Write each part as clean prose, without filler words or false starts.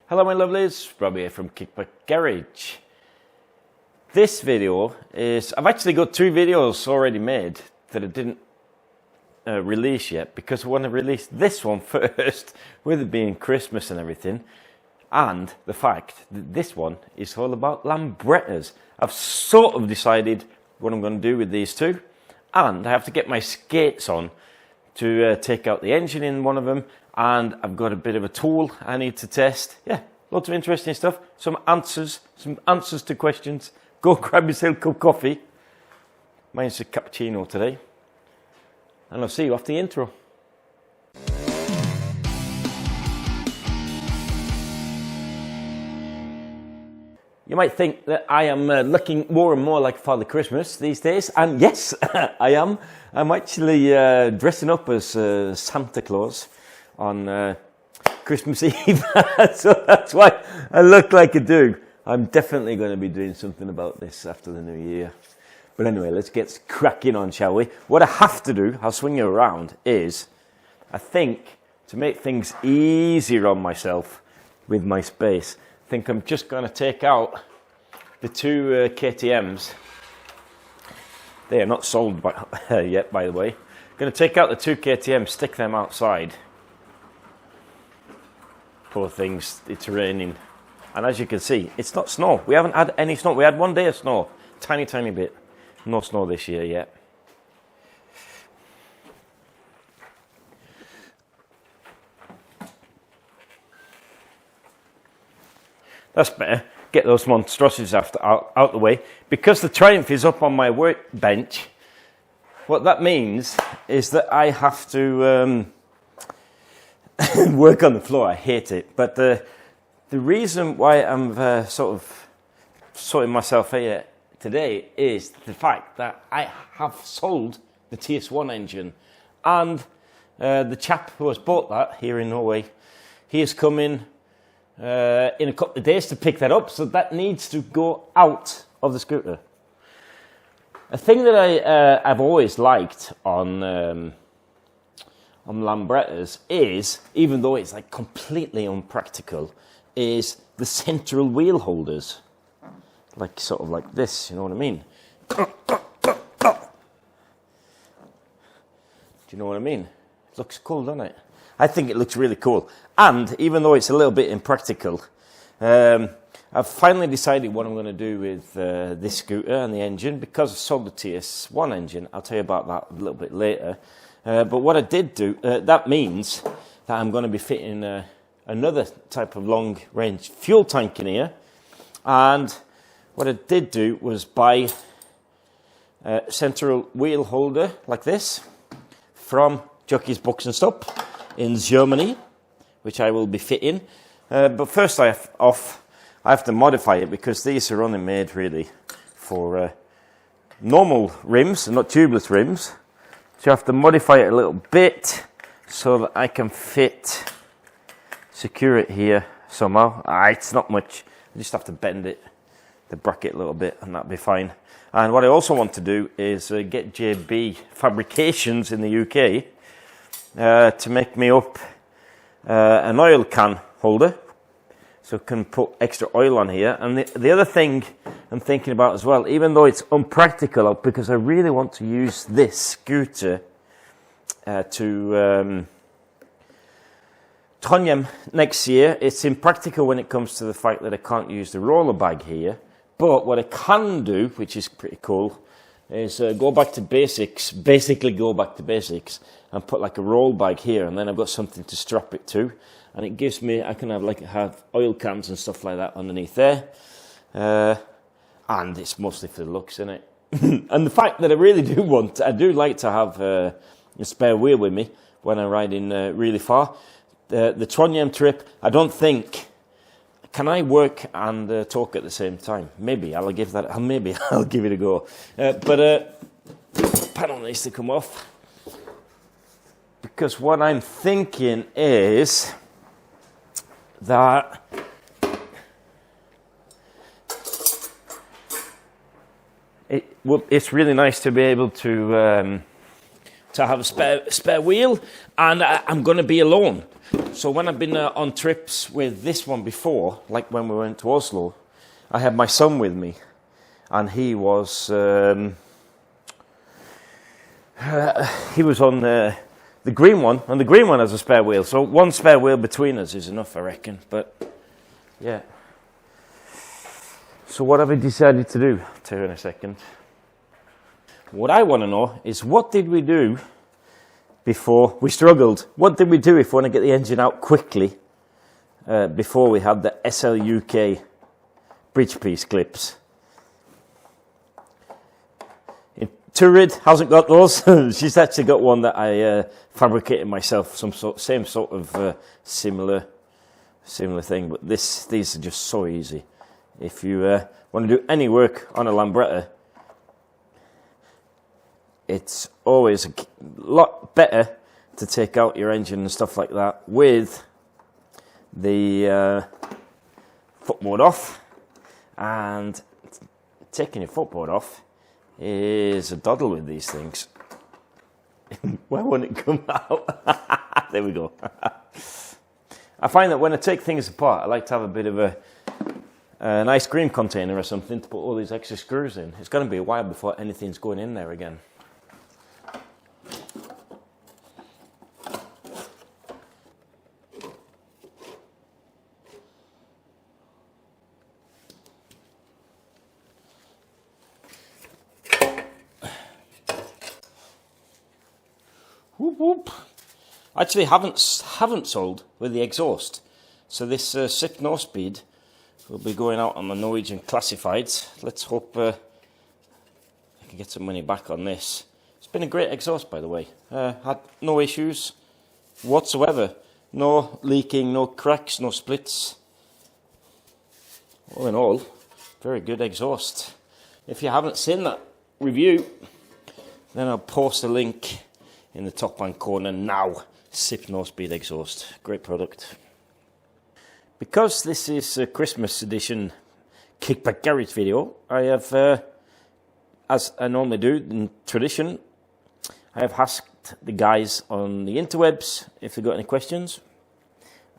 Hello my lovelies, Robbie here from Kickbackgarage. This video is, I've actually got 2 videos already made that I didn't release yet because I want to release this one first, with it being Christmas and everything, and the fact that this one is all about lambrettas. I've sort of decided what I'm going to do with these 2, and I have to get my skates on to take out the engine in one of them, and I've got a bit of a tool I need to test. Yeah, lots of interesting stuff, some answers to questions. Go grab yourself a cup of coffee. Mine's a cappuccino today, and I'll see you after the intro. You might think that I am looking more and more like Father Christmas these days, and yes, I am. I'm actually dressing up as Santa Claus on Christmas Eve, so that's why I look like I do. I'm definitely going to be doing something about this after the new year. But anyway, let's get cracking on, shall we? What I have to do, I'll swing you around, is I think to make things easier on myself with my space, I think I'm just going to take out the 2 KTMs. They are not sold yet, by the way. I'm going to take out the 2 KTMs, stick them outside. Poor things, it's raining. And as you can see, it's not snow. We haven't had any snow. We had 1 day of snow, tiny bit. No snow this year yet. That's better. Get those monstrosities out the way. Because the Triumph is up on my workbench, what that means is that I have to work on the floor. I hate it. But the reason why I'm sort of sorting myself out today is the fact that I have sold the TS1 engine. And the chap who has bought that here in Norway, he is coming in a couple of days to pick that up, so that needs to go out of the scooter. A thing that I've always liked on lambrettas is, even though it's like completely unpractical, is the central wheel holders, like sort of like this. You know what I mean? Do you know what I mean? It looks cool, doesn't it? I think it looks really cool. And even though it's a little bit impractical, I've finally decided what I'm going to do with this scooter and the engine, because I sold the TS1 engine. I'll tell you about that a little bit later. But what I did do, that means that I'm going to be fitting another type of long-range fuel tank in here. And what I did do was buy a central wheel holder like this from Jockey's Box and Stop in Germany, which I will be fitting. But first I have to modify it, because these are only made really for normal rims and not tubeless rims. So I have to modify it a little bit so that I can secure it here somehow. It's not much. I just have to bend it, the bracket a little bit, and that'll be fine. And what I also want to do is get JB Fabrications in the UK to make me up an oil can holder, so I can put extra oil on here. And the other thing I'm thinking about as well, even though it's unpractical, because I really want to use this scooter to Trondheim next year, it's impractical when it comes to the fact that I can't use the roller bag here. But what I can do, which is pretty cool, is go back to basics, basically go back to basics, and put like a roll bag here, and then I've got something to strap it to, and it gives me, I can have oil cans and stuff like that underneath there, and it's mostly for the looks, isn't it? And the fact that I do like to have a spare wheel with me when I'm riding really far. The Trondheim trip, I don't think, can I work and talk at the same time? Maybe I'll give it a go. But panel needs to come off, because what I'm thinking is that it's really nice to be able to have a spare wheel, and I'm going to be alone. So when I've been on trips with this one before, like when we went to Oslo, I had my son with me, and he was on the green one, and the green one has a spare wheel. So one spare wheel between us is enough, I reckon. But yeah. So what have we decided to do? I'll tell you in a second. What I want to know is, what did we do before we struggled? What did we do if we want to get the engine out quickly before we had the SLUK bridge piece clips? Turid hasn't got those. She's actually got one that I fabricated myself, same sort of similar thing. But these are just so easy. If you want to do any work on a lambretta, it's always a lot better to take out your engine and stuff like that with the footboard off. And taking your footboard off is a doddle with these things. Why won't it come out? There we go. I find that when I take things apart, I like to have a bit of an ice cream container or something to put all these extra screws in. It's going to be a while before anything's going in there again. Whoop, whoop. Actually, haven't sold with the exhaust. So this SIP no speed will be going out on the Norwegian classifieds. Let's hope I can get some money back on this. It's been a great exhaust, by the way. Had no issues whatsoever. No leaking, no cracks, no splits. All in all, very good exhaust. If you haven't seen that review, then I'll post a link in the top hand corner now. SIP no speed exhaust, great product. Because this is a Christmas edition kickback garage video, I have, as I normally do in tradition, I have asked the guys on the interwebs if they've got any questions,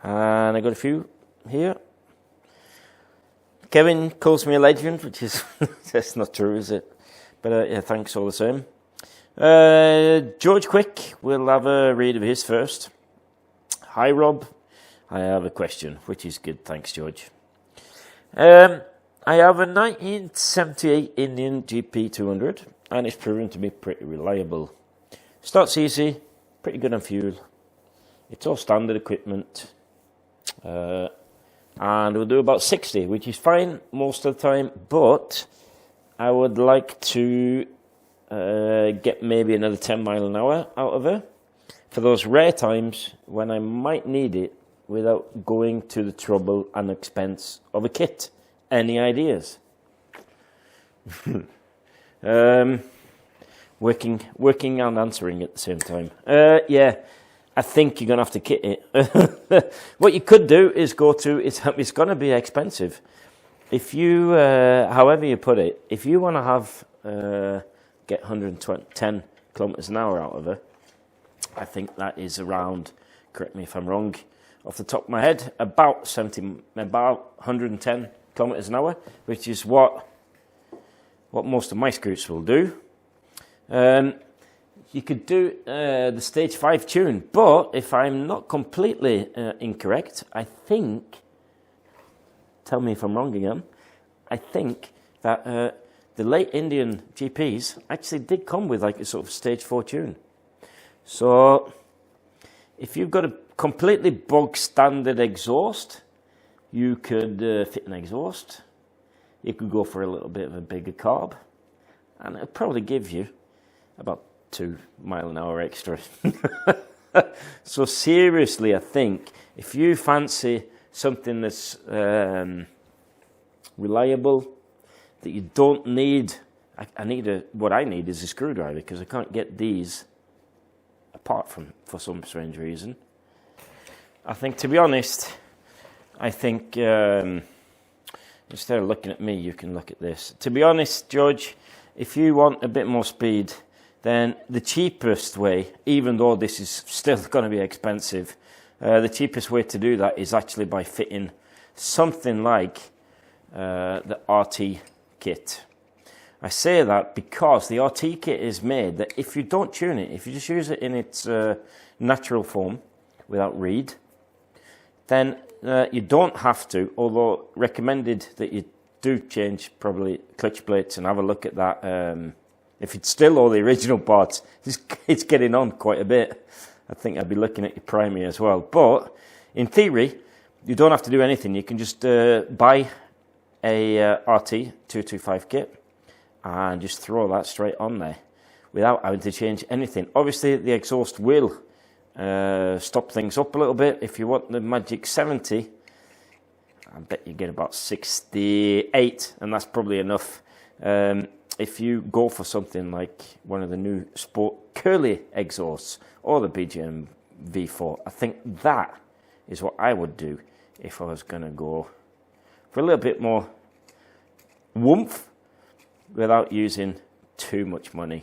and I got a few here. Kevin calls me a legend, which is that's not true, is it? But yeah, thanks all the same. George Quick, we'll have a read of his first. Hi Rob, I have a question, which is good, thanks George. I have a 1978 Indian GP 200 and it's proven to be pretty reliable. Starts easy, pretty good on fuel. It's all standard equipment. And we'll do about 60, which is fine most of the time, but I would like to get maybe another 10 mile an hour out of her for those rare times when I might need it without going to the trouble and expense of a kit. Any ideas? Working and answering at the same time. Yeah, I think you're going to have to kit it. What you could do is go to, it's going to be expensive. If you, however you put it, if you want to have, get 110 kilometers an hour out of her, I think that is around, correct me if I'm wrong, off the top of my head, about 110 kilometers an hour, which is what most of my scoots will do. You could do the stage 5 tune, but if I'm not completely incorrect, I think, tell me if I'm wrong again, I think that the late Indian GPs actually did come with like a sort of stage 4 tune. So if you've got a completely bog standard exhaust, you could fit an exhaust. You could go for a little bit of a bigger carb, and it'll probably give you about 2 mile an hour extra. So seriously, I think if you fancy something that's reliable, that you don't need, what I need is a screwdriver, because I can't get these apart for some strange reason. I think, to be honest, instead of looking at me, you can look at this. To be honest, George, if you want a bit more speed, then the cheapest way, even though this is still going to be expensive, The cheapest way to do that is actually by fitting something like the RT kit. I say that because the RT kit is made that if you don't tune it, if you just use it in its natural form without reed, then you don't have to, although recommended that you do change probably clutch plates and have a look at that. If it's still all the original parts, it's getting on quite a bit. I think I'd be looking at your primary as well. But in theory, you don't have to do anything. You can just buy a RT 225 kit and just throw that straight on there without having to change anything. Obviously, the exhaust will stop things up a little bit. If you want the magic 70, I bet you get about 68, and that's probably enough. If you go for something like one of the new sport curly exhausts or the BGM V4, I think that is what I would do if I was going to go for a little bit more oomph without using too much money.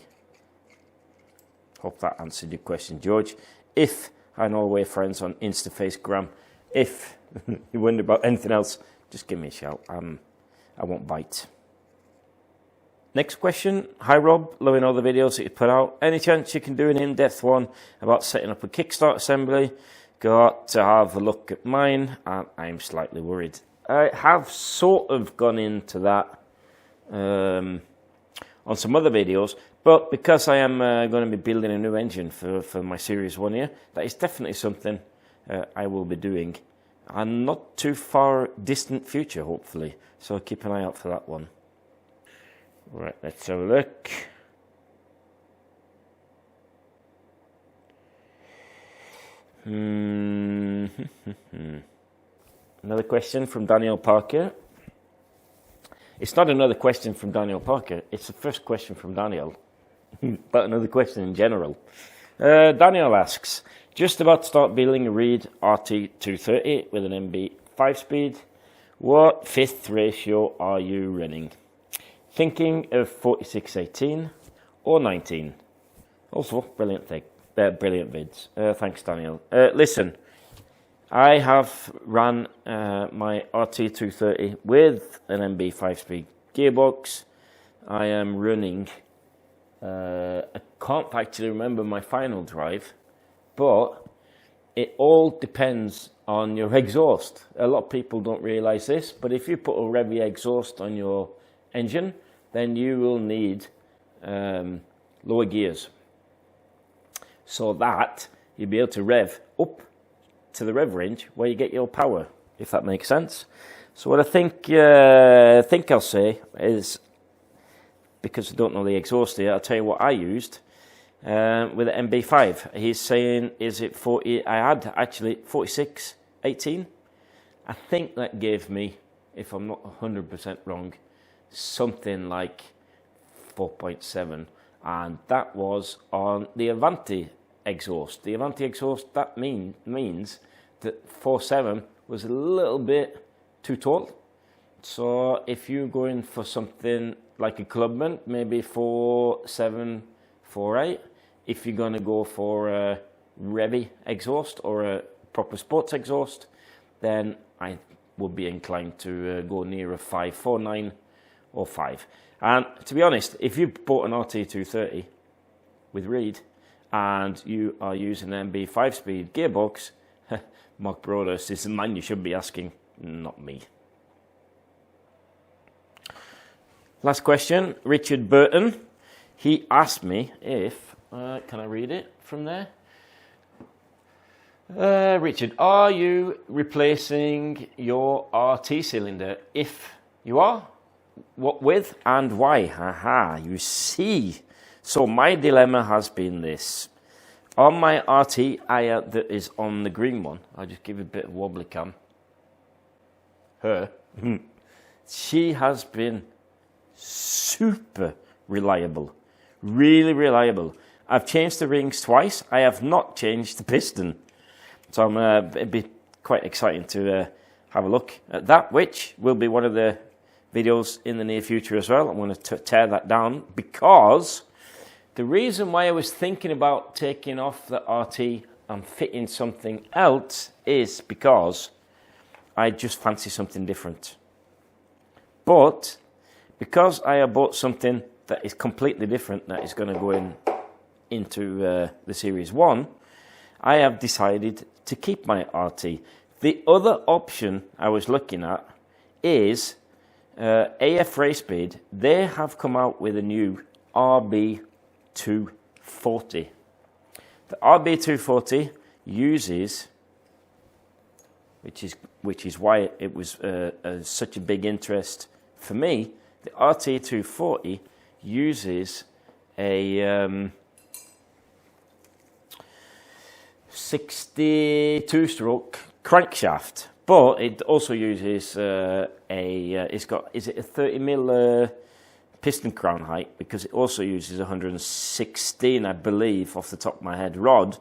Hope that answered your question, George. If I know we're friends on Instagram, if you wonder about anything else, just give me a shout. I won't bite. Next question. Hi Rob, loving all the videos that you put out. Any chance you can do an in-depth one about setting up a kickstart assembly? Got to have a look at mine and I'm slightly worried. I have sort of gone into that on some other videos, but because I am going to be building a new engine for my Series 1 here, that is definitely something I will be doing, and not too far distant future, hopefully. So keep an eye out for that one. Right, let's have a look. Another question from Daniel Parker. It's not another question from Daniel Parker, it's the first question from Daniel, but another question in general. Daniel asks, just about to start building a Reed RT230 with an MB 5-speed. What fifth ratio are you running? Thinking of 4618 or 19. Also, brilliant vids. Thanks, Daniel. Listen, I have ran my RT230 with an MB 5-speed gearbox. I am running, I can't actually remember my final drive, but it all depends on your exhaust. A lot of people don't realize this, but if you put a Revy exhaust on your engine, then you will need lower gears, so that you'll be able to rev up to the rev range where you get your power, if that makes sense. So what I think I'll say is, because I don't know the exhaust here, I'll tell you what I used with the MB5. He's saying, is it 40? I had actually 4618. I think that gave me, if I'm not 100% wrong, something like 4.7, and that was on the Avanti exhaust. The Avanti exhaust, that means that 4.7 was a little bit too tall. So if you're going for something like a Clubman, maybe 4.7, 4.8. If you're going to go for a Revy exhaust or a proper sports exhaust, then I would be inclined to go near a 5.49 or 5. And to be honest, if you bought an RT230 with Reed and you are using an MB 5-speed gearbox, Mark Brodus is the man you should be asking, not me. Last question, Richard Burton. He asked me if, can I read it from there? Richard, are you replacing your RT cylinder? If you are, what with and why? Haha, you see. So my dilemma has been this. On my RT that is on the green one, I'll just give you a bit of wobbly cam. Her. She has been super reliable. Really reliable. I've changed the rings twice. I have not changed the piston. So it'd be quite exciting to have a look at that, which will be one of the videos in the near future as well. I'm going to tear that down, because the reason why I was thinking about taking off the RT I'm fitting something else is because I just fancy something different. But because I have bought something that is completely different, that is going to go into the Series 1, I have decided to keep my RT. The other option I was looking at is AF Racespeed. They have come out with a new RB240. The RB240 uses, which is why it was such a big interest for me, the RT240 uses a 62-stroke crankshaft, but it also uses is it a 30mm piston crown height, because it also uses 116, I believe, off the top of my head, rod,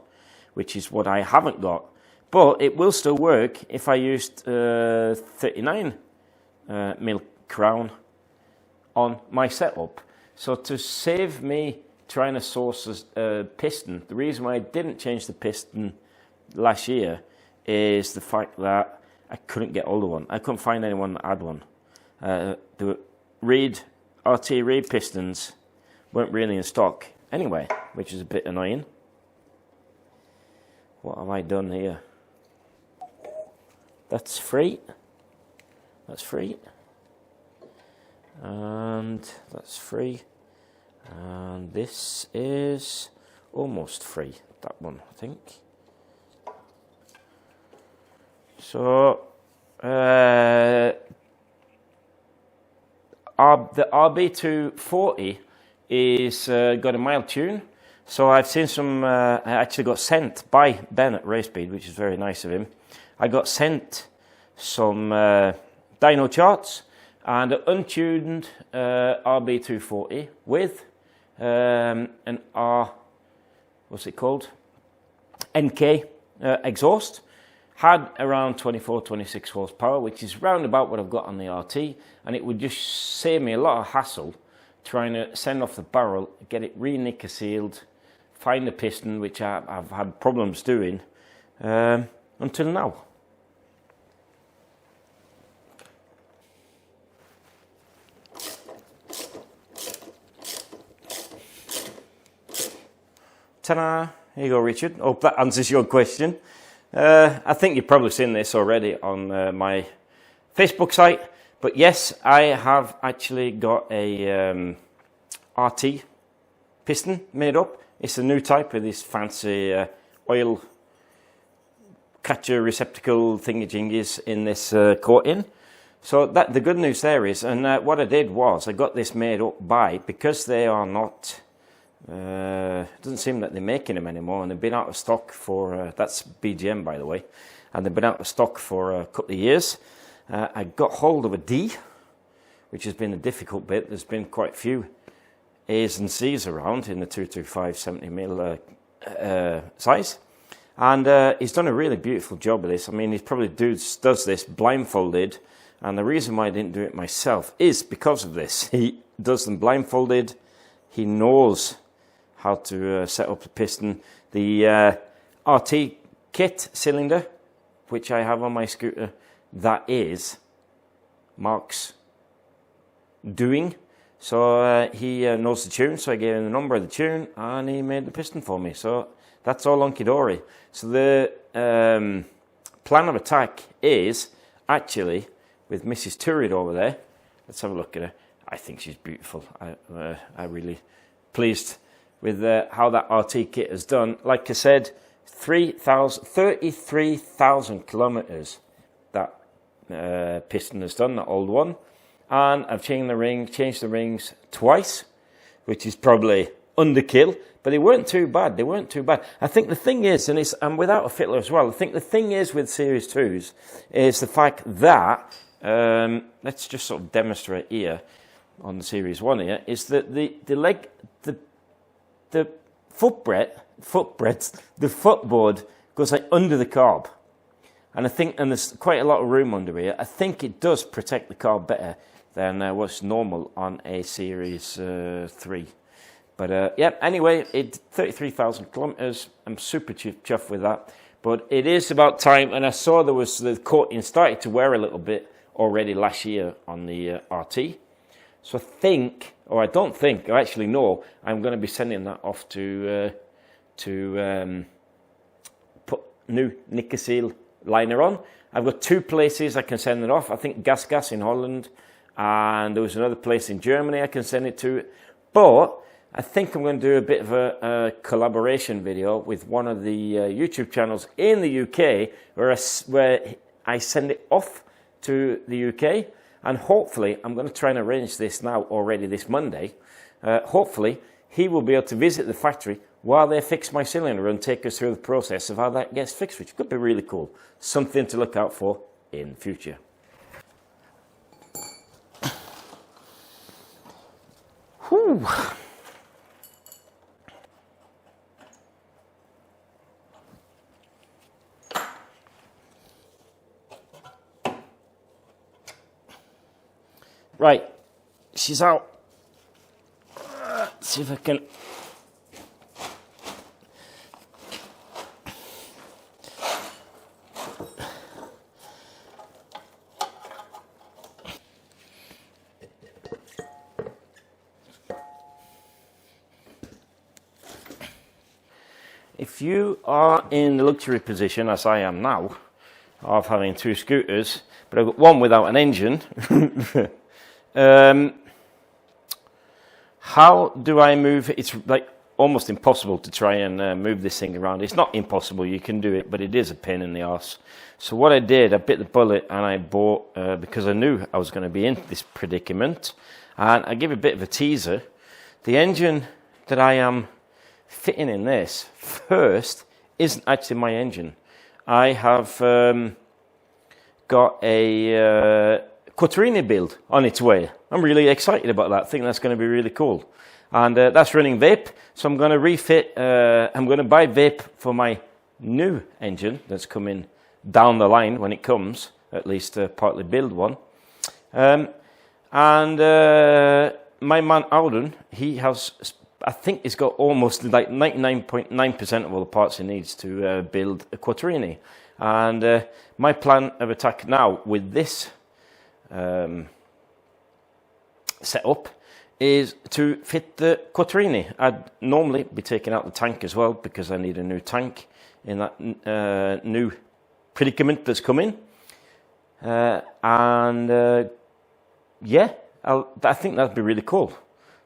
which is what I haven't got. But it will still work if I used 39mm crown on my setup. So to save me trying to source a piston, the reason why I didn't change the piston last year is the fact that I couldn't get hold of one. I couldn't find anyone that had one. The RT Reed pistons weren't really in stock anyway, which is a bit annoying. What have I done here? That's free. That's free. And that's free. And this is almost free. That one, I think. So, the RB240 is got a mild tune. So I've seen some, I actually got sent by Ben at Racespeed, which is very nice of him. I got sent some dyno charts and an untuned RB240 with an what's it called? NK exhaust. Had around 24, 26 horsepower, which is round about what I've got on the RT, and it would just save me a lot of hassle trying to send off the barrel, get it re-nickel sealed, find the piston, which I've had problems doing until now. Ta-da! Here you go, Richard. Hope that answers your question. I think you've probably seen this already on my Facebook site, but yes, I have actually got a RT piston made up. It's a new type with this fancy oil catcher receptacle thingy-jingies in this coating. So the good news there is, and what I did was I got this made up because they are not, it doesn't seem that they're making them anymore, and they've been out of stock for, that's BGM by the way, and they've been out of stock for a couple of years. I got hold of a D, which has been a difficult bit. There's been quite a few A's and C's around in the 225 70mm size, and he's done a really beautiful job of this. I mean, he probably does this blindfolded, and the reason why I didn't do it myself is because of this. He does them blindfolded. He knows how to set up the piston. The RT kit cylinder, which I have on my scooter, that is Mark's doing. So he knows the tune, so I gave him the number of the tune, and he made the piston for me. So that's all hunky-dory. So the plan of attack is actually with Mrs. Turrid over there. Let's have a look at her. I think she's beautiful. I really pleased with how that RT kit has done. Like I said, 33,000 kilometers that piston has done, that old one. And I've changed the rings twice, which is probably underkill, but they weren't too bad. I think the thing is, and I'm without a fiddler as well, I think the thing is with Series 2s is the fact that, let's just sort of demonstrate here on the Series 1 here, is that the footboard goes like under the carb. And I think, and there's quite a lot of room under here, I think it does protect the carb better than what's normal on a Series 3. But yeah, anyway, it's 33,000 kilometers. I'm super chuffed with that. But it is about time, and I saw there was the coating started to wear a little bit already last year on the RT. So I think, or I don't think, I actually know, I'm going to be sending that off to put new Nickel liner on. I've got 2 places I can send it off. I think Gas in Holland, and there was another place in Germany I can send it to. But I think I'm going to do a bit of a collaboration video with one of the YouTube channels in the UK where I send it off to the UK, and hopefully I'm going to try and arrange this now already this Monday. Hopefully he will be able to visit the factory while they fix my cylinder and take us through the process of how that gets fixed, which could be really cool. Something to look out for in the future. Whew. Right, she's out. Let's see if I can. If you are in the luxury position, as I am now, of having 2 scooters, but I've got one without an engine, how do I move? It's like almost impossible to try and move this thing around. It's not impossible, you can do it, but it is a pain in the arse. So what I did, I bit the bullet and I bought, because I knew I was going to be in this predicament, and I give a bit of a teaser. The engine that I am fitting in this first isn't actually my engine. I have got a Quattrini build on its way. I'm really excited about that. I think that's going to be really cool. And that's running vape, so I'm going to refit, I'm going to buy vape for my new engine that's coming down the line when it comes, at least partly build one. My man Alden, he has, I think he's got almost like 99.9% of all the parts he needs to build a Quattrini. And my plan of attack now with this setup is to fit the Quattrini. I'd normally be taking out the tank as well because I need a new tank in that new predicament that's coming. Yeah, I think that'd be really cool.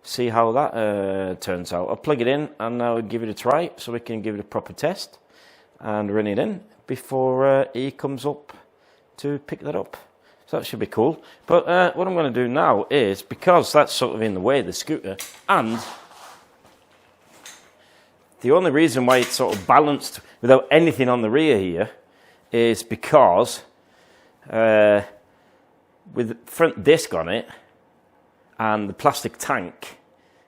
See how that turns out. I'll plug it in and I'll give it a try so we can give it a proper test and run it in before he comes up to pick that up. So that should be cool. But what I'm going to do now is, because that's sort of in the way of the scooter, and the only reason why it's sort of balanced without anything on the rear here is because with the front disc on it and the plastic tank,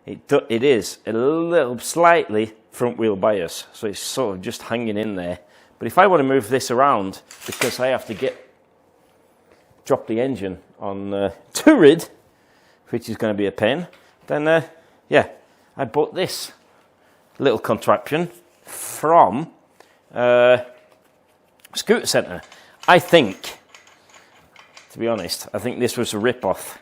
it is a little slightly front wheel bias, so it's sort of just hanging in there. But if I want to move this around, because I have to drop the engine on Tourid, which is going to be a pain, then yeah, I bought this little contraption from Scooter Centre. I think, to be honest, I think this was a rip-off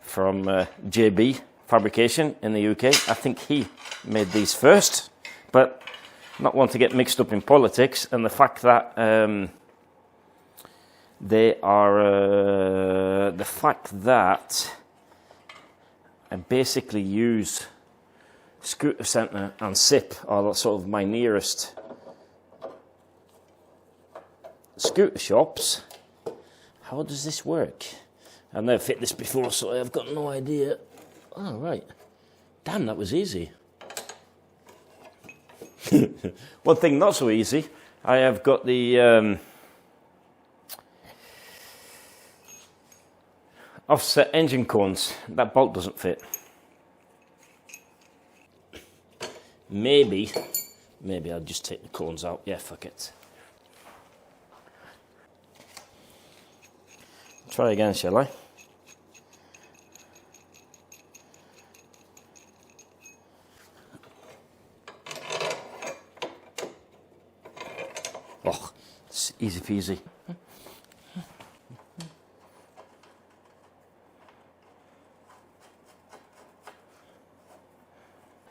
from JB Fabrication in the UK. I think he made these first, but not want to get mixed up in politics, and the fact that I basically use Scooter Centre and SIP are sort of my nearest scooter shops. How does this work? I've never fit this before, so I've got no idea. Oh, right. Damn, that was easy. One thing not so easy, I have got the offset engine cones. That bolt doesn't fit. Maybe I'll just take the cones out. Yeah, fuck it. Try again, shall I? Easy peasy.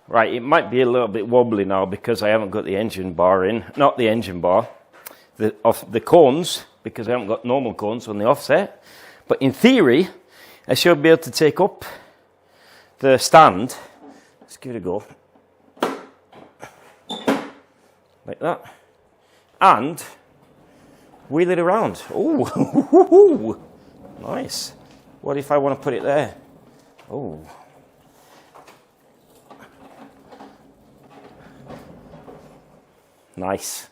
Right, it might be a little bit wobbly now because I haven't got the engine bar in. Not the engine bar, the cones, because I haven't got normal cones on the offset. But in theory, I should be able to take up the stand. Let's give it a go. Like that. And wheel it around. Oh, nice. What if I want to put it there? Oh. Nice.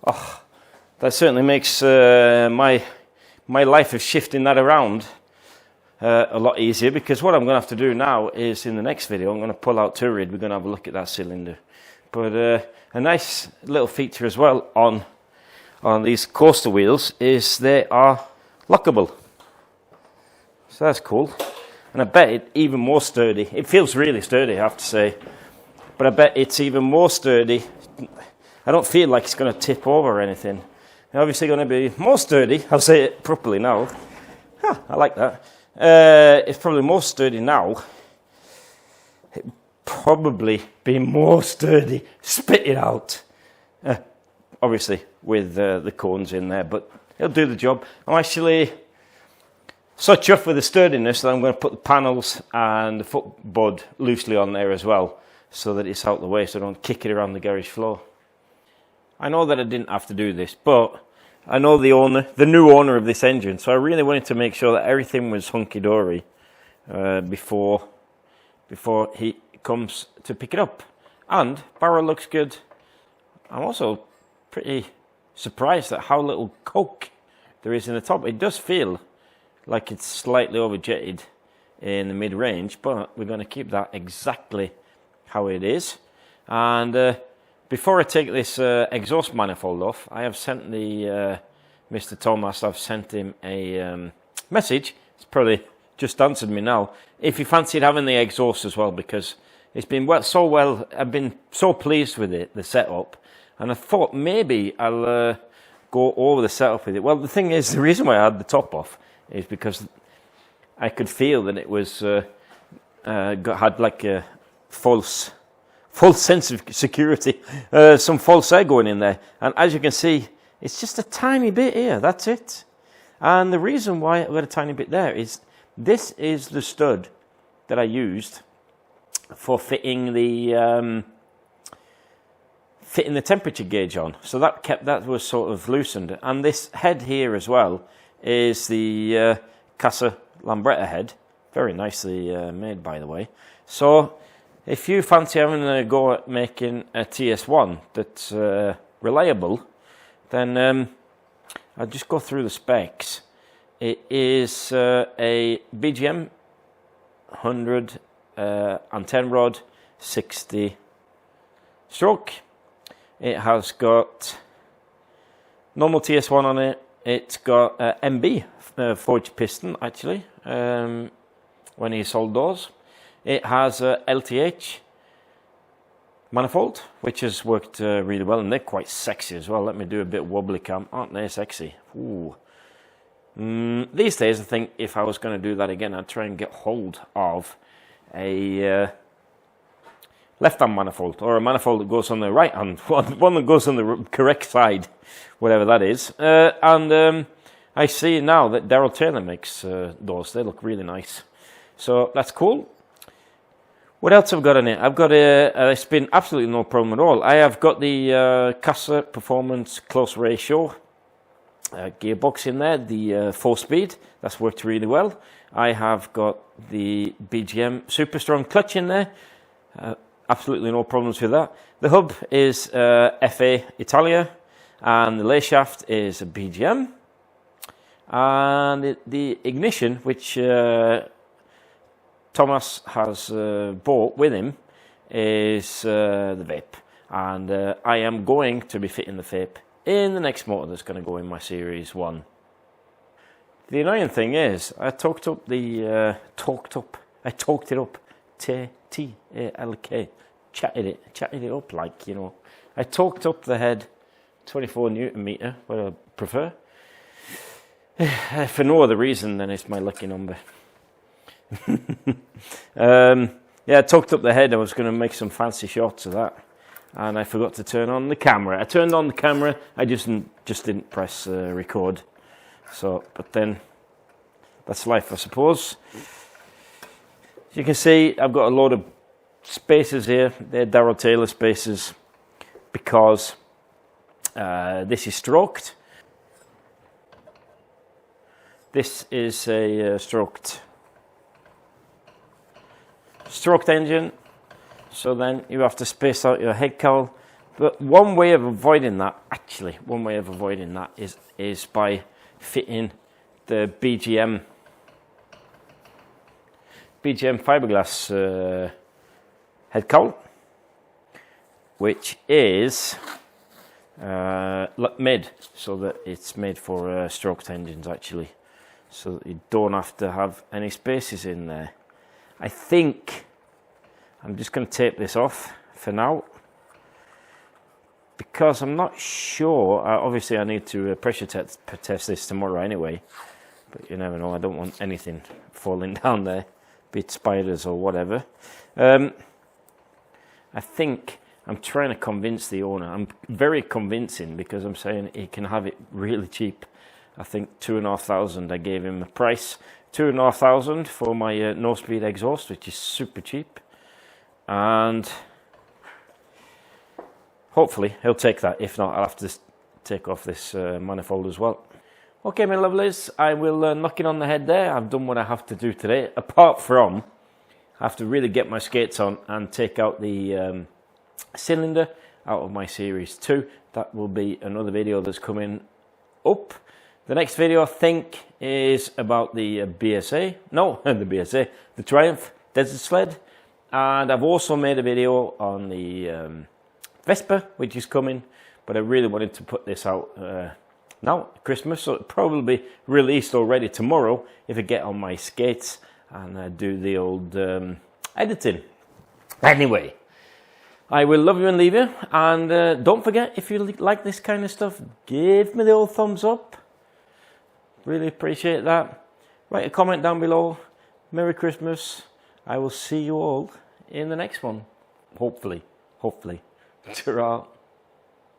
Oh, that certainly makes my life of shifting that around a lot easier, because what I'm going to have to do now is, in the next video, I'm going to pull out Tourid. We're going to have a look at that cylinder. But a nice little feature as well on these coaster wheels is they are lockable. So that's cool. And I bet it's even more sturdy. It feels really sturdy, I have to say. But I bet it's even more sturdy. I don't feel like it's going to tip over or anything. It's obviously going to be more sturdy. I'll say it properly now. Huh, I like that. It's probably more sturdy now. It'd probably be more sturdy. Spit it out. Obviously, with the cones in there. But it'll do the job. I'm actually so chuffed with the sturdiness that I'm going to put the panels and the footboard loosely on there as well, so that it's out the way, so I don't kick it around the garage floor. I know that I didn't have to do this, but I know the new owner of this engine, so I really wanted to make sure that everything was hunky-dory before he comes to pick it up. And barrel looks good. I'm also pretty surprised at how little coke there is in the top. It does feel like it's slightly overjetted in the mid-range, but we're going to keep that exactly how it is. And before I take this exhaust manifold off, I have sent the Mr. Thomas, I've sent him a message. He's probably just answered me now. If he fancied having the exhaust as well, because it's been so well, I've been so pleased with it, the setup, and I thought maybe I'll go over the setup with it. Well, the thing is, the reason why I had the top off is because I could feel that it was had like a false sense of security, some false air going in there. And as you can see, it's just a tiny bit here, that's it. And the reason why I've got a tiny bit there is this is the stud that I used for fitting the temperature gauge on. So that was sort of loosened. And this head here as well is the Casa lambretta head, very nicely made, by the way. So if you fancy having a go at making a TS1 that's reliable, then I'll just go through the specs. It is a BGM 100 antenna rod, 60 stroke. It has got normal TS1 on it. It's got MB forged piston, actually, when he sold those. It has a LTH manifold, which has worked really well, and they're quite sexy as well. Let me do a bit of wobbly cam. Aren't they sexy? Ooh. These days, I think if I was going to do that again, I'd try and get hold of a left-hand manifold, or a manifold that goes on the right-hand, one that goes on the correct side, whatever that is. And I see now that Daryl Taylor makes those. They look really nice. So that's cool. What else have I got in it? I've got it's been absolutely no problem at all. I have got the Casa Performance Close Ratio gearbox in there, the 4-speed. That's worked really well. I have got the BGM Super Strong clutch in there. Absolutely no problems with that. The hub is FA Italia, and the lay shaft is a BGM. And the ignition, which Thomas has bought with him, is the vape. And I am going to be fitting the vape in the next motor that's going to go in my Series 1. The annoying thing is, I talked it up, T-A-L-K, chatted it up, like, you know. I torqued up the head 24 Newton meter, what I prefer. For no other reason than it's my lucky number. Yeah, I torqued up the head. I was going to make some fancy shots of that, and I forgot to turn on the camera. I turned on the camera, I just didn't press record. So, but then, that's life, I suppose. As you can see, I've got a load of spacers here. They're Darrell Taylor spacers, because this is stroked. This is a stroked engine, so then you have to space out your head cowl. But one way of avoiding that, is by fitting the BGM fiberglass head cowl, which is made so that it's made for stroked engines, actually, so that you don't have to have any spaces in there. I think I'm just going to tape this off for now, because I'm not sure. Obviously I need to pressure test this tomorrow anyway, but you never know. I don't want anything falling down there, be it spiders or whatever. I think I'm trying to convince the owner. I'm very convincing, because I'm saying he can have it really cheap. I think $2,500. I gave him a price, $2,500 for my no-speed exhaust, which is super cheap, and hopefully he'll take that. If not, I'll have to take off this manifold as well. Okay, my lovelies, I will knock it on the head there. I've done what I have to do today, apart from I have to really get my skates on and take out the cylinder out of my Series 2. That will be another video that's coming up. The next video, I think, is about the BSA. No, the BSA, the Triumph Desert Sled. And I've also made a video on the Vespa, which is coming. But I really wanted to put this out now, Christmas. So it'll probably be released already tomorrow if I get on my skates and do the old editing. Anyway, I will love you and leave you. And don't forget, if you like this kind of stuff, give me the old thumbs up. Really appreciate that. Write a comment down below. Merry Christmas. I will see you all in the next one. Hopefully. Ta-ra.